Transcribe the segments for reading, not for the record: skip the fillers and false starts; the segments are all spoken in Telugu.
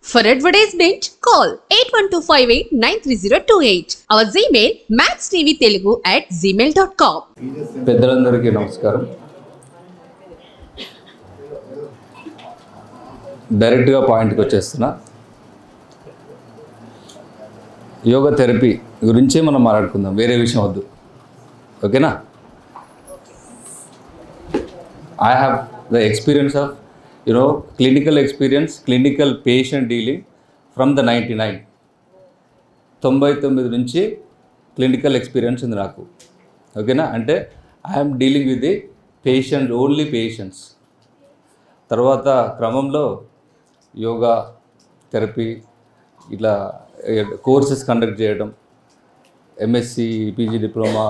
For advertisement, call 8125893028. Our Gmail maxtvtelugu@gmail.com. పెద్దలందరికీ నమస్కారం. డైరెక్ట్గా పాయింట్కి వచ్చేస్తున్నా. యోగా థెరపీ గురించే మనం మాట్లాడుకుందాం, వేరే విషయం వద్దు. ఓకేనా? I have the experience of clinical experience, clinical patient dealing from the 99 నుంచి క్లినికల్ ఎక్స్పీరియన్స్ ఉంది నాకు. ఓకేనా? అంటే I'm dealing with the patient, only patients. తర్వాత క్రమంలో యోగా థెరపీ ఇట్లా కోర్సెస్ కండక్ట్ చేయడం, ఎంఎస్సి, పీజీ డిప్లొమా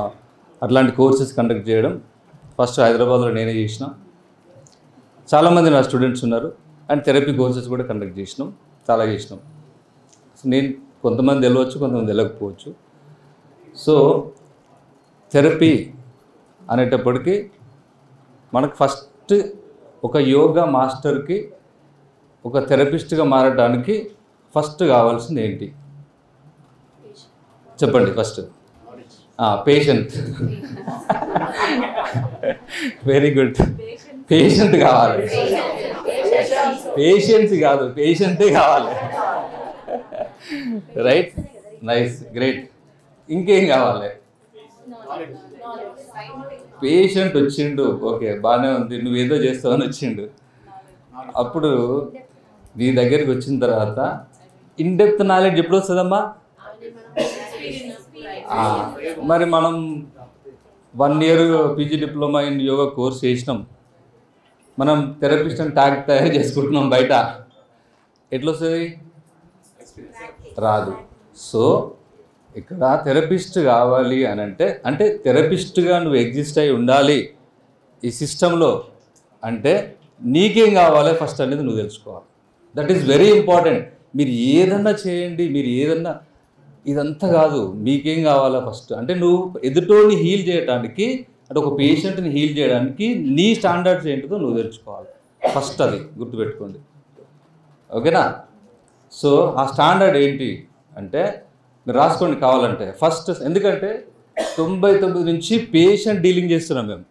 అట్లాంటి కోర్సెస్ కండక్ట్ చేయడం ఫస్ట్ హైదరాబాద్లో నేనే చేసిన. చాలామంది నా స్టూడెంట్స్ ఉన్నారు. అండ్ థెరపీ కోర్సెస్ కూడా కండక్ట్ చేసినాం, చాలా చేసినాం. నేను కొంతమంది తెలియవచ్చు, కొంతమంది తెలియకపోవచ్చు. సో థెరపీ అనేటప్పటికీ మనకు ఫస్ట్ ఒక యోగా మాస్టర్కి ఒక థెరపిస్ట్గా మారడానికి ఫస్ట్ కావాల్సింది ఏంటి చెప్పండి? First patient. Very good. Patient కావాలి. పేషెన్స్ కాదు, పేషెంటే కావాలి. Right, nice, great. ఇంకేం కావాలి? పేషెంట్ వచ్చిండు, ఓకే బాగానే ఉంది, నువ్వేదో చేస్తావని వచ్చిండు. అప్పుడు నీ దగ్గరికి వచ్చిన తర్వాత ఇన్డెప్త్ నాలెడ్జ్ ఎప్పుడు వస్తుందమ్మా? మరి మనం 1 year PG diploma in yoga course చేసినాం, మనం థెరపిస్ట్ అని ట్యాగ్ తయారు చేసుకుంటున్నాం బయట. ఎట్లా వస్తుంది? రాదు. సో ఇక్కడ థెరపిస్ట్ కావాలి అని అంటే థెరపిస్ట్గా నువ్వు ఎగ్జిస్ట్ అయి ఉండాలి ఈ సిస్టంలో. అంటే నీకేం కావాలి ఫస్ట్ అనేది నువ్వు తెలుసుకోవాలి. That is very important. మీరు ఏదన్నా చేయండి, మీరు ఏదన్నా, ఇదంతా కాదు, మీకేం కావాలా ఫస్ట్ అంటే నువ్వు ఎదుటోని హీల్ చేయడానికి, అంటే ఒక పేషెంట్ని హీల్ చేయడానికి నీ స్టాండర్డ్స్ ఏంటిదో నువ్వు తెలుసుకోవాలి ఫస్ట్. అది గుర్తుపెట్టుకోండి. ఓకేనా? సో ఆ స్టాండర్డ్ ఏంటి అంటే మీరు రాసుకోండి కావాలంటే ఫస్ట్. ఎందుకంటే 99 నుంచి పేషెంట్ డీలింగ్ చేస్తున్నాం మేము.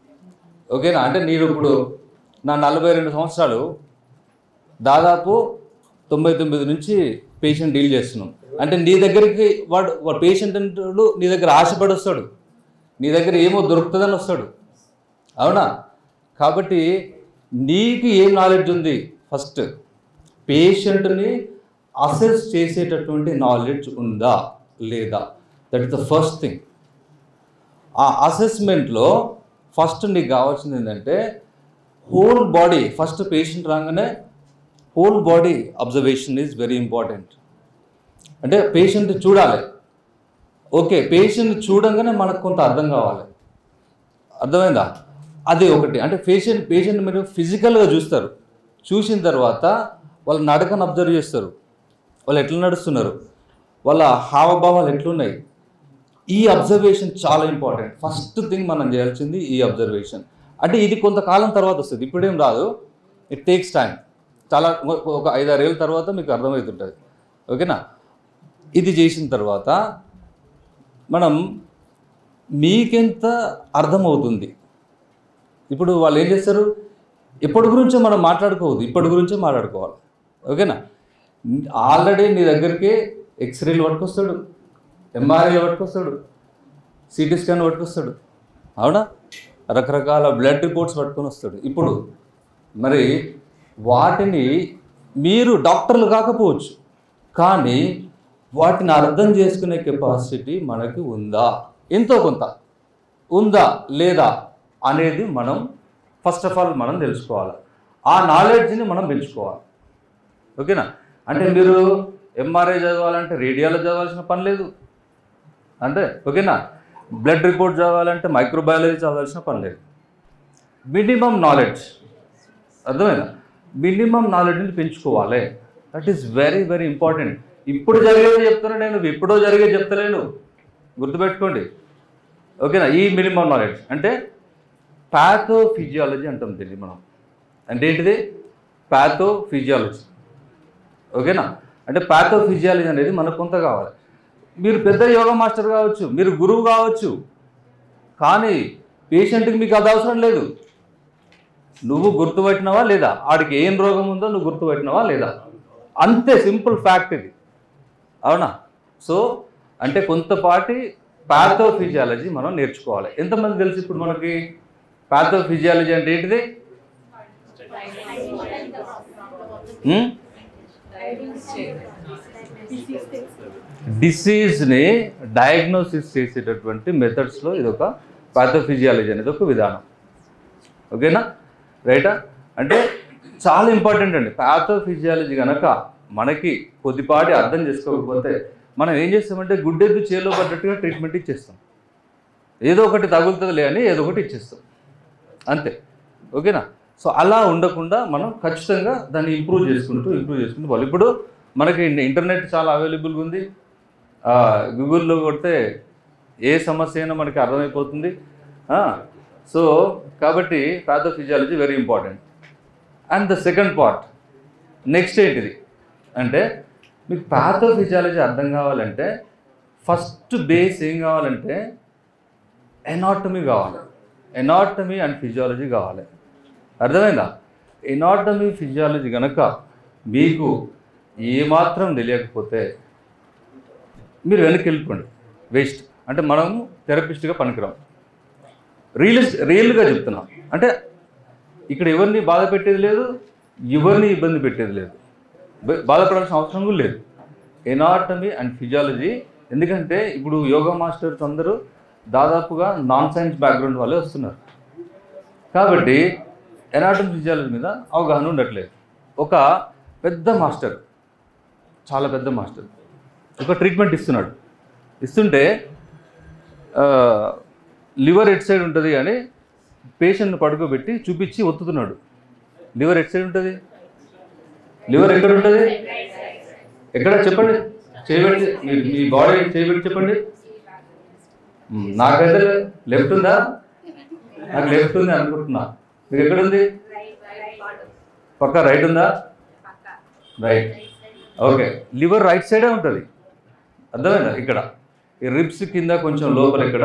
ఓకేనా? అంటే నేను ఇప్పుడు నా 42 సంవత్సరాలు దాదాపు 99 నుంచి పేషెంట్ డీల్ చేస్తున్నాం. అంటే నీ దగ్గరికి వాడు పేషెంట్ అంటే నీ దగ్గర ఆశపడి వస్తాడు, నీ దగ్గర ఏమో దొరుకుతుందని వస్తాడు. అవునా? కాబట్టి నీకు ఏం నాలెడ్జ్ ఉంది? ఫస్ట్ పేషెంట్ని అసెస్ చేసేటటువంటి నాలెడ్జ్ ఉందా లేదా? That is the first thing. ఆ అసెస్మెంట్లో ఫస్ట్ నీకు కావాల్సింది ఏంటంటే హోల్ బాడీ. ఫస్ట్ పేషెంట్ రాగానే whole body observation is very important. అంటే పేషెంట్ చూడాలి. ఓకే, పేషెంట్ చూడంగానే మనకు కొంత అర్థం కావాలి. అర్థమైందా? అది ఒకటి. అంటే పేషెంట్ మీరు ఫిజికల్గా చూస్తారు, చూసిన తర్వాత వాళ్ళ నడకను అబ్జర్వ్ చేస్తారు, వాళ్ళు ఎట్లా నడుస్తున్నారు, వాళ్ళ హావభావాలు ఎట్లున్నాయి. ఈ అబ్జర్వేషన్ చాలా ఇంపార్టెంట్. ఫస్ట్ థింగ్ మనం చేయాల్సింది ఈ అబ్జర్వేషన్. అంటే ఇది కొంతకాలం తర్వాత వస్తుంది, ఇప్పుడేం రాదు. It takes time. చాలా ఒక 5-6 ఏళ్ళ తర్వాత మీకు అర్థమవుతుంటుంది. ఓకేనా? ఇది చేసిన తర్వాత మనం మీకెంత అర్థమవుతుంది. ఇప్పుడు వాళ్ళు ఏం చేస్తారు? ఎప్పటి గురించో మనం మాట్లాడుకోవద్దు, ఇప్పటి గురించే మాట్లాడుకోవాలి. ఓకేనా? ఆల్రెడీ నీ దగ్గరికి ఎక్స్రేలు పట్టుకొస్తాడు, ఎంఆర్ఐలు పట్టుకొస్తాడు, సిటీ స్కాన్ పట్టుకొస్తాడు. అవునా? రకరకాల బ్లడ్ రిపోర్ట్స్ పట్టుకొని వస్తాడు. ఇప్పుడు మరి వాటిని మీరు డాక్టర్లు కాకపోవచ్చు, కానీ వాటిని అర్థం చేసుకునే కెపాసిటీ మనకి ఉందా, ఎంతో కొంత ఉందా లేదా అనేది మనం ఫస్ట్ ఆఫ్ ఆల్ మనం తెలుసుకోవాలి. ఆ నాలెడ్జ్ని మనం పెంచుకోవాలి. ఓకేనా? అంటే మీరు ఎంఆర్ఐ చదవాలంటే రేడియాలజీ చదవాల్సిన పని లేదు. అంటే ఓకేనా? బ్లడ్ రిపోర్ట్ చదవాలంటే మైక్రోబయాలజీ చదవాల్సిన పని లేదు. మినిమం నాలెడ్జ్, అర్థమైనా? మినిమం నాలెడ్జ్ని పెంచుకోవాలి. That is very very important. ఇప్పుడు జరిగేది చెప్తాను నేను, ఎప్పుడో జరిగేది చెప్తలేను, గుర్తుపెట్టుకోండి. ఓకేనా? ఈ మినిమం నాలెడ్జ్ అంటే ప్యాథోఫిజియాలజీ అంటాం దీన్ని మనం. అంటే ఏంటిది? ప్యాథోఫిజియాలజీ. ఓకేనా? అంటే ప్యాథోఫిజియాలజీ అనేది మనకు కొంత కావాలి. మీరు పెద్ద యోగా మాస్టర్ కావచ్చు, మీరు గురువు కావచ్చు, కానీ పేషెంట్కి మీకు అది అవసరం లేదు. నువ్వు గుర్తుపట్టినవా లేదా, ఆడికి ఏం రోగం ఉందో నువ్వు గుర్తుపట్టినవా లేదా, అంతే సింపుల్ ఫ్యాక్ట్ ఇది. అవునా? సో అంటే కొంతపాటి ప్యాథోఫిజియాలజీ మనం నేర్చుకోవాలి. ఎంతమంది తెలుసు ఇప్పుడు మనకి ప్యాథోఫిజియాలజీ అంటే ఏంటిది? డిసీజ్ని డయాగ్నోసిస్ చేసేటటువంటి మెథడ్స్లో ఇది ఒక ప్యాథోఫిజియాలజీ అనేది ఒక విధానం. ఓకేనా? రైటా? అంటే చాలా ఇంపార్టెంట్ అండి ప్యాథోఫిజియాలజీ కనుక మనకి కొద్దిపాటి అర్థం చేసుకోకపోతే మనం ఏం చేస్తామంటే గుడ్డెద్దు చేలో పడ్డట్టుగా ట్రీట్మెంట్ ఇచ్చేస్తాం. ఏదో ఒకటి తగులుతుందిలే అని ఏదో ఒకటి ఇచ్చేస్తాం అంతే. ఓకేనా? సో అలా ఉండకుండా మనం ఖచ్చితంగా దాన్ని ఇంప్రూవ్ చేసుకుంటూ పోవాలి. ఇప్పుడు మనకి ఇంటర్నెట్ చాలా అవైలబుల్గా ఉంది. గూగుల్లో కొడితే ఏ సమస్య అయినా మనకి అర్థమైపోతుంది. సో కాబట్టి pathophysiology very important. And the second part next ఏంటిది అంటే మీకు ప్యాథోఫిజియాలజీ అర్థం కావాలంటే ఫస్ట్ బేస్ ఏం కావాలంటే ఎనాటమీ కావాలి. ఎనాటమీ అండ్ ఫిజియాలజీ కావాలి. అర్థమైందా? ఎనాటమీ ఫిజియాలజీ కనుక మీకు ఏమాత్రం తెలియకపోతే మీరు వెనక్కి వెళ్ళిపోండి, వేస్ట్. అంటే మనము థెరపిస్ట్గా పనికిరాం. రియల్గా చెప్తున్నాం. అంటే ఇక్కడ ఎవరిని బాధ పెట్టేది లేదు, ఎవరిని ఇబ్బంది పెట్టేది లేదు, బాధపడాల్సిన అవసరం కూడా లేదు. ఎనాటమీ అండ్ ఫిజియాలజీ, ఎందుకంటే ఇప్పుడు యోగా మాస్టర్స్ అందరూ దాదాపుగా నాన్ సైన్స్ బ్యాక్గ్రౌండ్ వాళ్ళే వస్తున్నారు. కాబట్టి ఎనాటమీ ఫిజియాలజీ మీద అవగాహన ఉండట్లేదు. ఒక పెద్ద మాస్టర్, చాలా పెద్ద మాస్టర్ ఒక ట్రీట్మెంట్ ఇస్తుంటే లివర్ ఎట్ సైడ్ ఉంటుంది అని పేషెంట్ని పడుకోబెట్టి చూపించి ఒత్తుతున్నాడు. లివర్ ఎట్ సైడ్ ఉంటుంది? లివర్ ఎక్కడ ఉంటుంది? ఎక్కడ చెప్పండి, చేయబెట్టి మీ బాడీ చేయబెట్టి చెప్పండి. నాకైతే లెఫ్ట్ ఉందా? నాకు లెఫ్ట్ ఉంది అనుకుంటున్నా. మీకు ఎక్కడుంది? పక్క రైట్ ఉందా? రైట్. ఓకే, లివర్ రైట్ సైడే ఉంటుంది. అర్థమైందా? ఇక్కడ ఈ రిబ్స్ కింద కొంచెం లోపల ఇక్కడ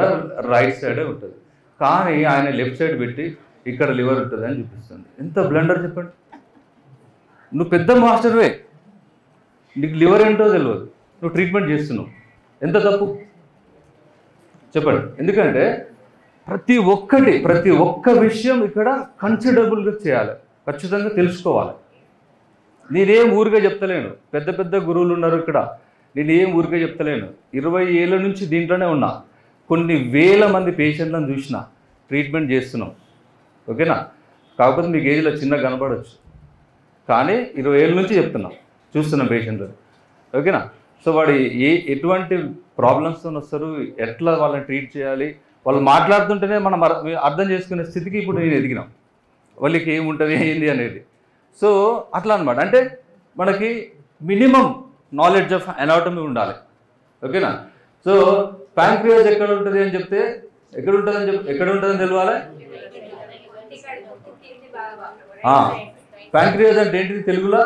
రైట్ సైడే ఉంటుంది. కానీ ఆయన లెఫ్ట్ సైడ్ పెట్టి ఇక్కడ లివర్ ఉంటుంది అని చూపిస్తుంది. ఎంత బ్లండర్ చెప్పండి. నువ్వు పెద్ద మాస్టర్వే, నీకు లివర్ ఏంటో తెలియదు, నువ్వు ట్రీట్మెంట్ చేస్తున్నావు. ఎంత తప్పు చెప్పండి. ఎందుకంటే ప్రతి ఒక్క విషయం ఇక్కడ కన్సిడరబుల్గా చేయాలి, ఖచ్చితంగా తెలుసుకోవాలి. నేనేం ఊరిగా చెప్తలేను, పెద్ద పెద్ద గురువులు ఉన్నారు ఇక్కడ, నేను ఏం ఊరిగా చెప్తలేను. 20 ఏళ్ళ నుంచి దీంట్లోనే ఉన్నా, కొన్ని వేల మంది పేషెంట్లను చూసిన, ట్రీట్మెంట్ చేస్తున్నాం. ఓకేనా? కాకపోతే మీకు ఏజ్లో చిన్నగా కనపడవచ్చు, కానీ 20 ఏళ్ళ నుంచి చూస్తున్నాం పేషెంట్లను. ఓకేనా? సో వాడు ఎటువంటి ప్రాబ్లమ్స్తో వస్తారు, ఎట్లా వాళ్ళని ట్రీట్ చేయాలి, వాళ్ళు మాట్లాడుతుంటేనే మనం అర్థం చేసుకునే స్థితికి ఇప్పుడు నేను ఎదిగినాం. వాళ్ళకి ఏముంటుంది ఏంది అనేది. సో అట్లా అనమాట. అంటే మనకి మినిమం నాలెడ్జ్ ఆఫ్ ఎనాటమీ ఉండాలి. ఓకేనా? సో ప్యాంక్రియాస్ ఎక్కడ ఉంటుంది అని చెప్తే ఎక్కడ ఉంటుందని తెలియాలి. ప్యాంక్రియాస్ అంటే ఏంటిది తెలుగులో?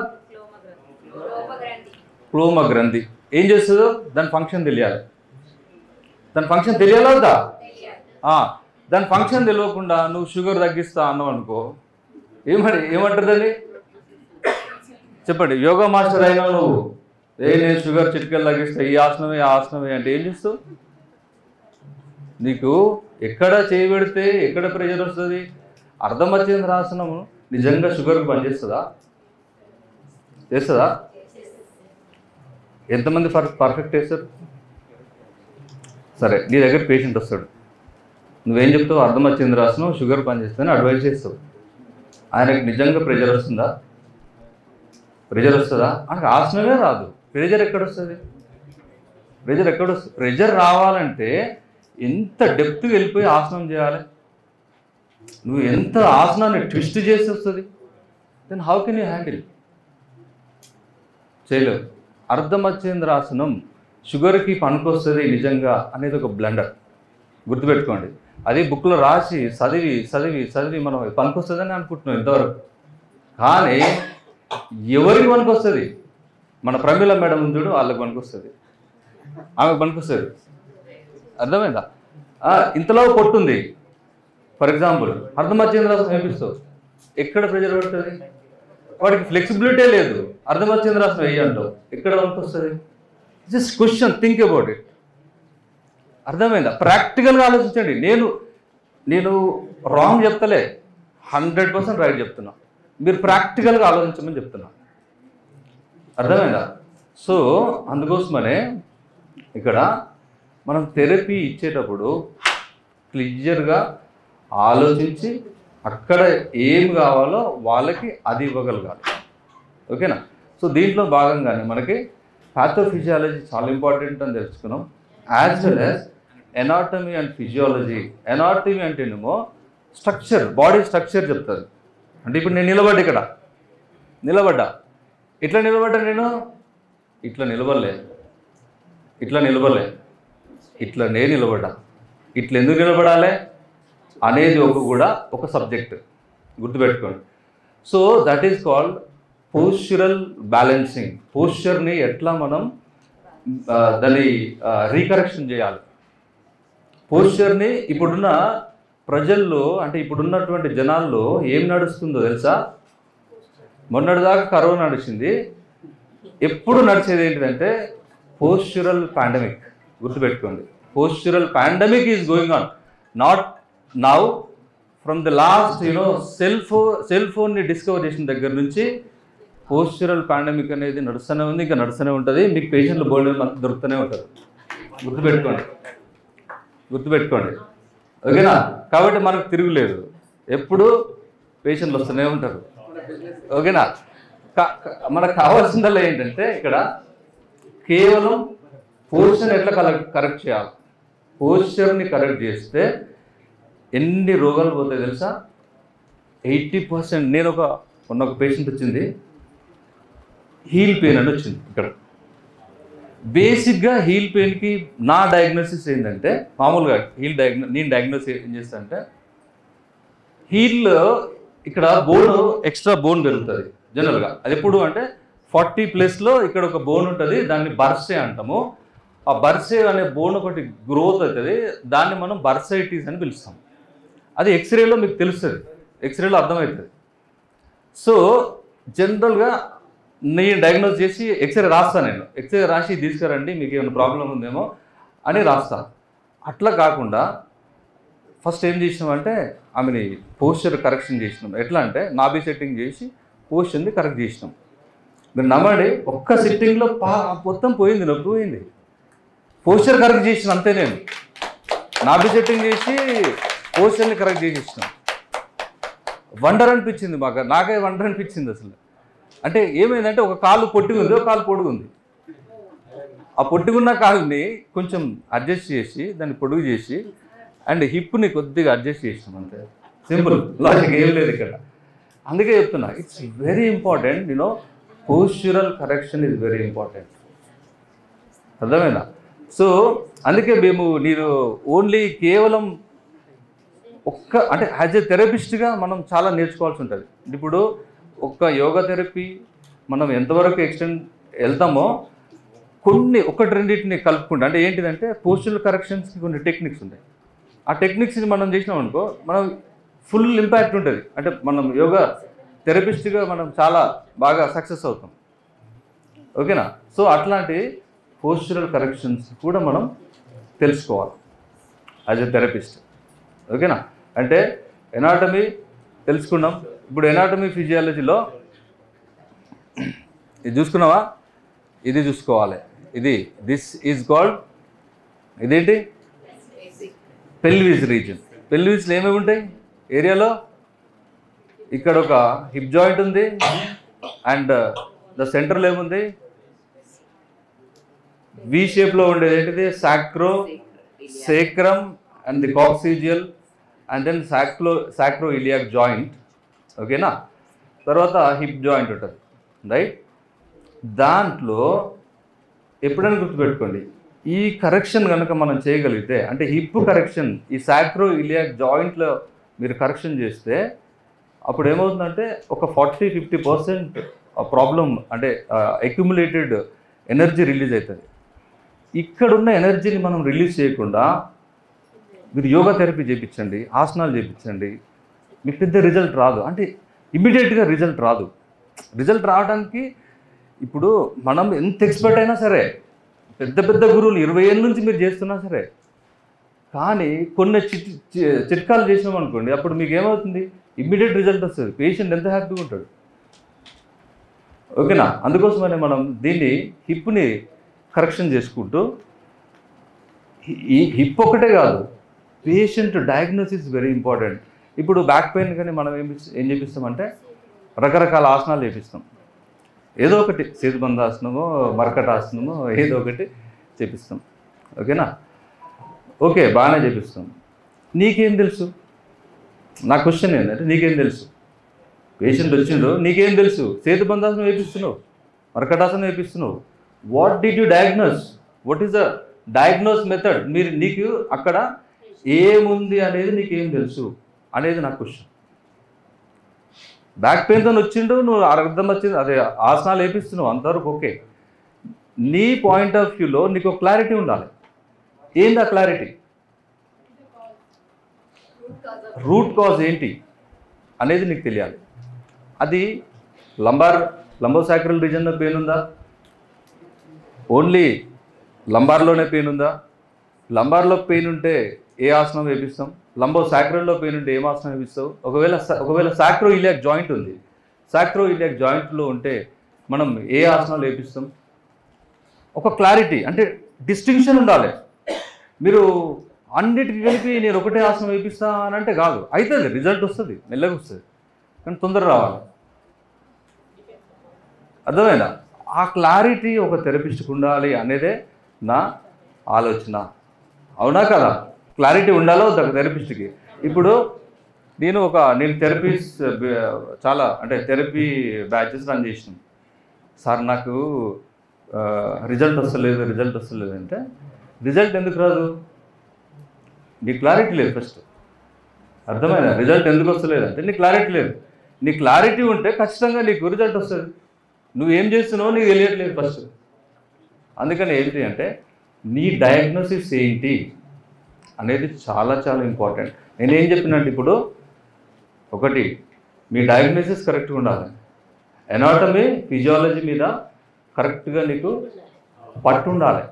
క్లోమ గ్రంథి. ఏం చేస్తుందో దాని ఫంక్షన్ తెలియాలి. దాని ఫంక్షన్ తెలియాలా వద్దా? దాని ఫంక్షన్ తెలియకుండా నువ్వు షుగర్ తగ్గిస్తా అన్నావు అనుకో, ఏమంటారు దాన్ని చెప్పండి. యోగా మాస్టర్ అయినా నువ్వు నేను షుగర్ చిటికలు తగ్గిస్తా, ఈ ఆసనమే ఆ ఆసనమే అంటే ఏం చేస్తావు? నీకు ఎక్కడ చేయబెడితే ఎక్కడ ప్రెషర్ వస్తుంది? అర్ధమచ్చేంద్ర ఆసనము నిజంగా షుగర్కి పనిచేస్తుందా? చేస్తుందా? ఎంతమంది పర్ఫెక్ట్ చేస్తారు? సరే, నీ దగ్గర పేషెంట్ వస్తాడు, నువ్వేం చెప్తావు? అర్ధమచ్చేంద్రాసనం షుగర్ పనిచేస్తుందని అడ్వైజ్ చేస్తావు. ఆయనకు నిజంగా ప్రెషర్ వస్తుందా? ప్రెషర్ వస్తుందా? ఆయనకు ఆసనమే రాదు, ప్రెషర్ ఎక్కడొస్తుంది? ప్రెషర్ రావాలంటే ఎంత డెప్త్కి వెళ్ళిపోయి ఆసనం చేయాలి? నువ్వు ఎంత ఆసనాన్ని ట్విస్ట్ చేసి వస్తుంది, then how can you handle? చేయలేవు. అర్ధమచ్చేంద్రాసనం షుగర్కి పనికొస్తుంది నిజంగా అనేది ఒక బ్లండర్, గుర్తుపెట్టుకోండి. అది బుక్లో రాసి చదివి మనం పనికొస్తుందని అనుకుంటున్నాం ఇంతవరకు. కానీ ఎవరికి పనికొస్తుంది? మన ప్రమీల మేడం ఉంచుడు వాళ్ళకి పనికొస్తుంది, ఆమెకు పనికొస్తుంది. అర్థమైందా? ఇంతలో పొట్టుంది ఫర్ ఎగ్జాంపుల్, అర్ధమధ్యేంద్రాసనం వేపిస్తావు, ఎక్కడ ప్రెజర్ పడుతుంది? వాడికి ఫ్లెక్సిబిలిటీ లేదు, అర్ధమధ్యేంద్రాసనం వేయంటావు, ఎక్కడ పనికొస్తుంది? Just question, think about it. అర్థమైందా? ప్రాక్టికల్గా ఆలోచించండి. నేను రాంగ్ చెప్తలే, 100% రైట్ చెప్తున్నా. మీరు ప్రాక్టికల్గా ఆలోచించమని చెప్తున్నా. అర్థమైందా? సో అందుకోసమనే ఇక్కడ మనం థెరపీ ఇచ్చేటప్పుడు క్లియర్గా ఆలోచించి అక్కడ ఏం కావాలో వాళ్ళకి అది ఇవ్వగలగాలి. ఓకేనా? సో దీంట్లో భాగంగానే మనకి ప్యాథోఫిజియాలజీ చాలా ఇంపార్టెంట్ అని తెలుసుకున్నాం, as well as anatomy and physiology. Anatomy అంటేనేమో స్ట్రక్చర్, బాడీ స్ట్రక్చర్ చెప్తుంది. అంటే ఇప్పుడు నేను నిలబడ్డా, ఇట్లా నిలబడ్డా, నేను ఇట్లా నిలబడలే, ఇట్లనే నిలబడ్డా. ఇట్లా ఎందుకు నిలబడాలి అనేది ఒక సబ్జెక్ట్ గుర్తుపెట్టుకోండి. So that is called postural balancing. పోస్చర్ని ఎట్లా మనం దాన్ని రీకరెక్షన్ చేయాలి. పోస్చర్ని ఇప్పుడున్న ప్రజల్లో, అంటే ఇప్పుడున్నటువంటి జనాల్లో ఏం నడుస్తుందో తెలుసా? మొన్నటిదాకా కరోనా నడిచింది, ఎప్పుడు నడిచేది ఏంటిదంటే పోస్చరల్ పాండమిక్. గుర్తుపెట్టుకోండి, postural pandemic is going on, not now. From the last cell ఫోన్ని డిస్కవర్ చేసిన దగ్గర నుంచి పోస్చరల్ పాండమిక్ అనేది నడుస్తూనే ఉంది, ఇంకా నడుస్తూనే ఉంటుంది. మీకు పేషెంట్లు బోల్డ్ మంది దొరుకుతూనే ఉంటారు. గుర్తుపెట్టుకోండి, ఓకేనా? కాబట్టి మనకు తిరుగులేదు, ఎప్పుడు పేషెంట్లు వస్తూనే ఉంటారు. ఓకేనా? మనకు కావాల్సిందల్లా ఏంటంటే ఇక్కడ కేవలం పోస్చర్ ఎట్లా కరెక్ట్ చేయాలి. పోస్చర్ని కరెక్ట్ చేస్తే ఎన్ని రోగాలు పోతాయి తెలుసా? 80%. నేను మొన్న ఒక పేషెంట్ వచ్చింది, హీల్ పెయిన్ అని వచ్చింది. ఇక్కడ బేసిక్గా హీల్ పెయిన్కి నా డయాగ్నోసిస్ ఏంటంటే, మామూలుగా నేను డయాగ్నోస్ ఏం చేస్తా అంటే, హీల్ ఇక్కడ ఎక్స్ట్రా బోన్ పెరుగుతుంది జనరల్గా. అది ఎప్పుడు అంటే 40+లో ఇక్కడ ఒక బోన్ ఉంటుంది, దాన్ని బర్సే అంటాము. ఆ బర్సే అనే బోన్ ఒకటి గ్రోత్ అవుతుంది, దాన్ని మనం బర్సైటిస్ అని పిలుస్తాం. అది ఎక్స్రేలో మీకు తెలుస్తుంది, ఎక్స్రేలో అర్థమవుతుంది. సో జనరల్గా నేను డయాగ్నోస్ చేసి ఎక్స్రే రాస్తాను, నేను ఎక్స్రే రాసి తీసుకురండి మీకు ఏమైనా ప్రాబ్లం ఉందేమో అని రాస్తాను. అట్లా కాకుండా ఫస్ట్ ఏం చేసినామంటే ఆమెని పోస్చర్ కరెక్షన్ చేసినాం. ఎట్లా అంటే నాభి సెట్టింగ్ చేసి పోస్చర్ని కరెక్ట్ చేసినాం. మీరు నమ్మండి, ఒక్క సిట్టింగ్లో మొత్తం పోయింది, నొప్పి పోయింది. పోస్చర్ కరెక్ట్ చేసిన అంతే, నేను నాభి సెట్టింగ్ చేసి పోస్చర్ని కరెక్ట్ చేసినాం. వండర్ అనిపించింది మాకు, నాకే వండర్ అనిపించింది అసలు. అంటే ఏమైందంటే ఒక కాలు పొట్టిగుంది, ఒక కాలు పొడుగుంది. ఆ పొట్టిగున్న కాలుని కొంచెం అడ్జస్ట్ చేసి దాన్ని పొడుగు చేసి అండ్ హిప్ని కొద్దిగా అడ్జస్ట్ చేసినాం, అంతే. సింపుల్ లాజిక్, ఏం లేదు ఇక్కడ. అందుకే చెప్తున్నా, it's very important. Postural correction is very important. అర్థమైందా? సో అందుకే నేను ఓన్లీ కేవలం అంటే యాజ్ ఏ థెరపిస్ట్గా మనం చాలా నేర్చుకోవాల్సి ఉంటుంది. ఇప్పుడు యోగా థెరపీ మనం ఎంతవరకు ఎక్స్టెండ్ వెళ్తామో ఒకటి రెండింటిని కలుపుకుంటా. అంటే ఏంటిదంటే పోస్చరల్ కరెక్షన్స్కి కొన్ని టెక్నిక్స్ ఉంటాయి. ఆ టెక్నిక్స్ని మనం చేసినాం అనుకో, మనం ఫుల్ ఇంపాక్ట్ ఉంటుంది. అంటే మనం యోగా థెరపిస్ట్గా మనం చాలా బాగా సక్సెస్ అవుతాం. ఓకేనా? సో అట్లాంటి పోస్చరల్ కరెక్షన్స్ కూడా మనం తెలుసుకోవాలి యాజ్ ఎ థెరపిస్ట్. ఓకేనా? అంటే ఎనాటమీ తెలుసుకున్నాం. ఇప్పుడు ఎనాటమీ ఫిజియాలజీలో ఇది చూసుకున్నావా, ఇది చూసుకోవాలి. దిస్ ఈజ్ కాల్డ్, ఇదేంటి? Pelvis region. పెల్విస్లో ఏమేమి ఉంటాయి ఏరియాలో? ఇక్కడ ఒక హిప్ జాయింట్ ఉంది అండ్ ద సెంటర్లో ఏముంది? వి షేప్లో ఉండేది ఏంటిది? సాక్రోసేక్రమ్ and the coccygeal and then sacroiliac joint. ఓకేనా? తర్వాత హిప్ జాయింట్ ఉంటుంది, రైట్? దాంట్లో ఎప్పుడైనా గుర్తుపెట్టుకోండి, ఈ కరెక్షన్ కనుక మనం చేయగలిగితే, అంటే హిప్ కరెక్షన్ ఈ సాక్రో ఇలియాక్ జాయింట్లో మీరు కరెక్షన్ చేస్తే అప్పుడు ఏమవుతుందంటే ఒక 40-50% ప్రాబ్లం అంటే అక్యుములేటెడ్ ఎనర్జీ రిలీజ్ అవుతుంది. ఇక్కడున్న ఎనర్జీని మనం రిలీజ్ చేయకుండా మీరు యోగా థెరపీ చేయించండి, ఆసనాలు చేయించండి, మీకు పెద్ద రిజల్ట్ రాదు. అంటే ఇమ్మీడియట్గా రిజల్ట్ రాదు. రిజల్ట్ రావడానికి ఇప్పుడు మనం ఎంత ఎక్స్పర్ట్ అయినా సరే, పెద్ద పెద్ద గురువులు 20 ఏళ్ళ నుంచి మీరు చేస్తున్నా సరే, కానీ కొన్ని చిట్కాలు చేసినాం అనుకోండి, అప్పుడు మీకు ఏమవుతుంది, ఇమ్మీడియట్ రిజల్ట్ వస్తుంది. పేషెంట్ ఎంత హ్యాపీగా ఉంటాడు. ఓకేనా? అందుకోసమనే మనం దీన్ని హిప్ని కరెక్షన్ చేసుకుంటూ, ఈ హిప్ ఒకటే కాదు, పేషెంట్ డయాగ్నోసిస్ వెరీ ఇంపార్టెంట్. ఇప్పుడు బ్యాక్ పెయిన్ కానీ మనం ఏం చేపిస్తామంటే రకరకాల ఆసనాలు చేపిస్తాం. ఏదో ఒకటి సేతుబంధాసనమో మర్కటాసనమో ఏదో ఒకటి చేపిస్తాం. ఓకేనా? ఓకే, బాగానే చేపిస్తాం. నీకేం తెలుసు? నా క్వశ్చన్ ఏంటంటే, నీకేం తెలుసు? పేషెంట్ వచ్చిండు, నీకేం తెలుసు? సేతుబంధాసనం వేపిస్తున్నావు, మర్కటాసనం వేపిస్తున్నావు. What did you diagnose? What is the diagnose method? నీకు అక్కడ ఏముంది అనేది నీకేం తెలుసు అనేది నా క్వశ్చన్. బ్యాక్ పెయిన్తో వచ్చిండు, నువ్వు అర్థం వచ్చింది, అదే ఆసనాలు వేపిస్తున్నావు, అంతవరకు ఓకే. నీ పాయింట్ ఆఫ్ వ్యూలో నీకు క్లారిటీ ఉండాలి. ఏంది ఆ క్లారిటీ? రూట్ కాజ్ ఏంటి అనేది నీకు తెలియాలి. అది లంబోసాక్రల్ రీజన్లో పెయిన్ ఉందా? ఓన్లీ లంబార్లోనే పెయిన్ ఉందా? లంబార్లో పెయిన్ ఉంటే ఏ ఆసనం వేపిస్తాం? లంబోసాక్రల్లో పెయిన్ ఉంటే ఏం ఆసనం వేపిస్తావు? ఒకవేళ సాక్రో ఇలియాక్ జాయింట్ ఉంది, సాక్రో ఇలియాక్ జాయింట్లో ఉంటే మనం ఏ ఆసనాలు వేపిస్తాం? ఒక క్లారిటీ అంటే డిస్టింక్షన్ ఉండాలి. మీరు అన్నిటికీ కలిపి నేను ఒకటే ఆసనం వేపిస్తా అని అంటే కాదు. అవుతుంది, రిజల్ట్ వస్తుంది, మెల్లగా వస్తుంది, కానీ తొందర రావాలి. అర్థమైందా? ఆ క్లారిటీ ఒక థెరపిస్ట్కి ఉండాలి అనేదే నా ఆలోచన. అవునా కదా? క్లారిటీ ఉండాలో థెరపిస్ట్కి. ఇప్పుడు నేను థెరపీస్ చాలా అంటే థెరపీ బ్యాచెస్ రన్ చేసినాం. సార్ నాకు రిజల్ట్ వస్తలేదు అంటే, రిజల్ట్ ఎందుకు రాదు? నీ క్లారిటీ లేదు ఫస్ట్. అర్థమైనా? రిజల్ట్ ఎందుకు వస్తలేదు అంటే నీ క్లారిటీ లేదు. నీ క్లారిటీ ఉంటే ఖచ్చితంగా నీకు రిజల్ట్ వస్తుంది. నువ్వేం చేస్తున్నావో నీకు తెలియట్లేదు ఫస్ట్. అందుకని ఏంటి అంటే నీ డయాగ్నోసిస్ ఏంటి అనేది చాలా చాలా ఇంపార్టెంట్. నేనేం చెప్పినట్టు ఇప్పుడు ఒకటి, మీ డయాగ్నోసిస్ కరెక్ట్గా ఉండాలి. ఎనాటమీ ఫిజియాలజీ మీద కరెక్ట్గా నీకు పట్టు ఉండాలి.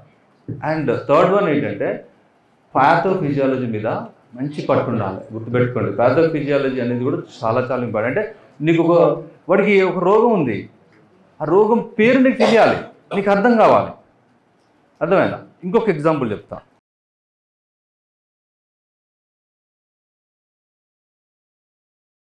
అండ్ థర్డ్ వన్ ఏంటంటే ప్యాథోఫిజియాలజీ మీద మంచి పట్టు ఉండాలి. గుర్తుపెట్టుకోండి, ప్యాథోఫిజియాలజీ అనేది కూడా చాలా చాలా ఇంపార్టెంట్. అంటే నీకు వాడికి ఒక రోగం ఉంది, ఆ రోగం పేరు నీకు తెలియాలి, నీకు అర్థం కావాలి. అర్థమైందా? ఇంకొక ఎగ్జాంపుల్ చెప్తా.